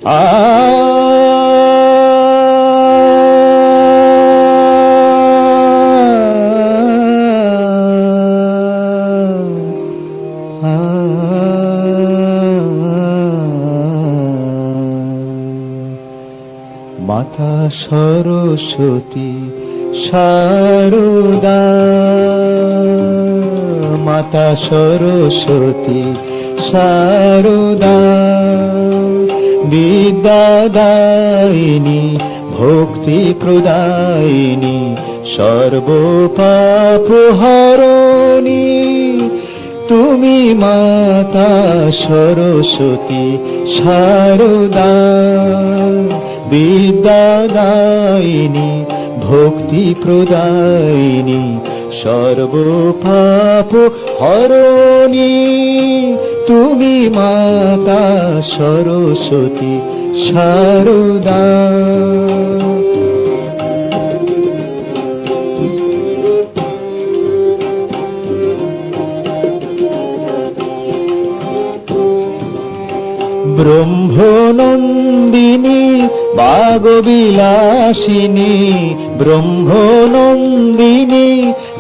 আ মাতা সরস্বতী শারদা, মাতা সরস্বতী শারদা, বিদ্যাদায়িনী ভক্তি প্রদায়িনী সর্বপাপহরণী, তুমি মাতা সরস্বতী শারদা, বিদ্যাদায়িনী ভক্তি প্রদায়িনী সর্বপাপ হরণী, তুমি মাতা সরস্বতী শারদা। ব্রহ্মনন্দিনী বাগবিলাসিনী, ব্রহ্মনন্দিনী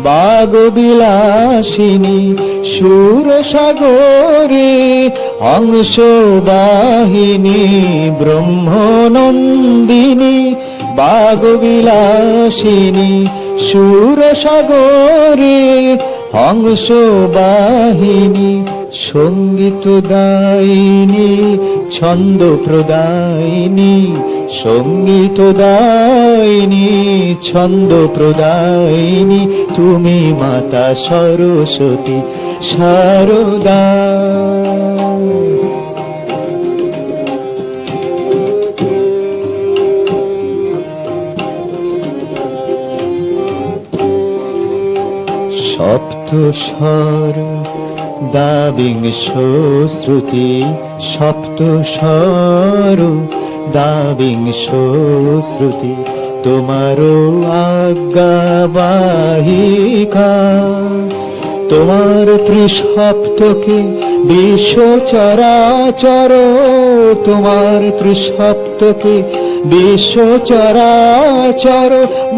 বাগবিলাসিনী, সুরসাগরে অংশবাহিনী, ব্রহ্মনন্দিনী বাগবিলাসিনী, সুরসাগরে অংশবাহিনী, সঙ্গীত দায়িনী ছন্দ প্রদায়িনী, সঙ্গীত দায়িনী ছন্দ প্রদায়িনী, তুমি মাতা সরস্বতী শারদা। সপ্তস্বর দাবিংশ শ্রুতি, সপ্তস্বর দাবিংশ শ্রুতি, তোমারও আজ্ঞাবাহিকা, তোমার ত্রিসপ্তকে বিশ্ব চরাচর, তোমার ত্রিসপ্তকে বিশ্ব চরাচর,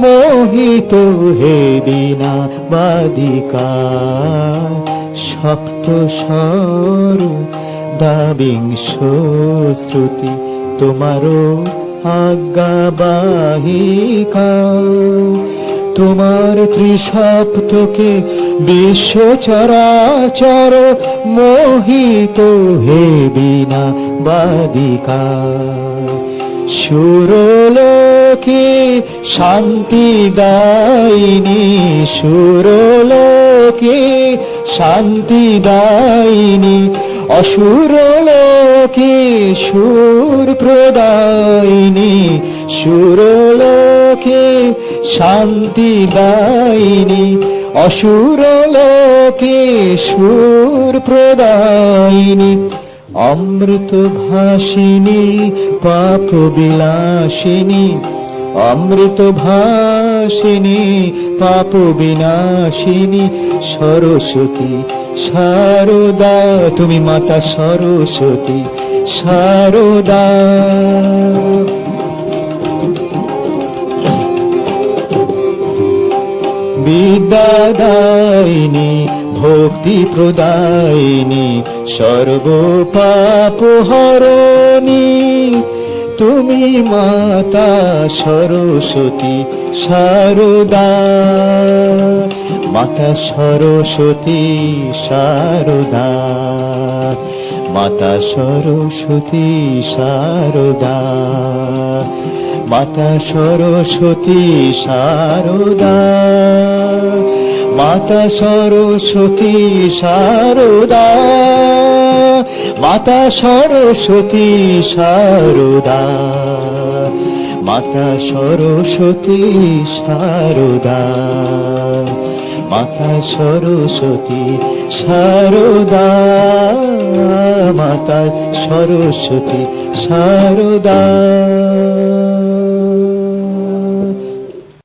মোহিত হে বিনা বাদিকা, সপ্তস্বর দাবিংশ শ্রুতি, তোমারও আজ্ঞাবাহিকা, তোমার ত্রিসপ্তকে বিশ্ব চরাচর, মোহিত হে বিনা বাদিকা, সুরলোকে শান্তি দায়িনী, সুরলোকে শান্তি দায়িনী, অসুরলোকে সুর প্রদায়িনী, সুরলোকে শান্তি দায়িনী, অসুরলোকে সুর প্রদায়িনী, অমৃত ভাসিনী পাপ বিলাসিনী, অমৃত ভাসিনী পাপ বিনাশিনী, সরস্বতী শারদা, তুমি মাতা সরস্বতী শারদা। বিদ্যাদায়িনী ভক্তি প্রদায়িনী সর্বপাপ হরণী, তুমি মাতা সরস্বতী শারদা, মাতা সরস্বতী শারদা, মাতা সরস্বতী শারদা, মাতা সরস্বতী শারদা, মাতা সরস্বতী শারদা, মাতা সরস্বতী শারদা, মাতা সরস্বতী শারদা, মাতা সরস্বতী শারদা, মাতা সরস্বতী শারদা।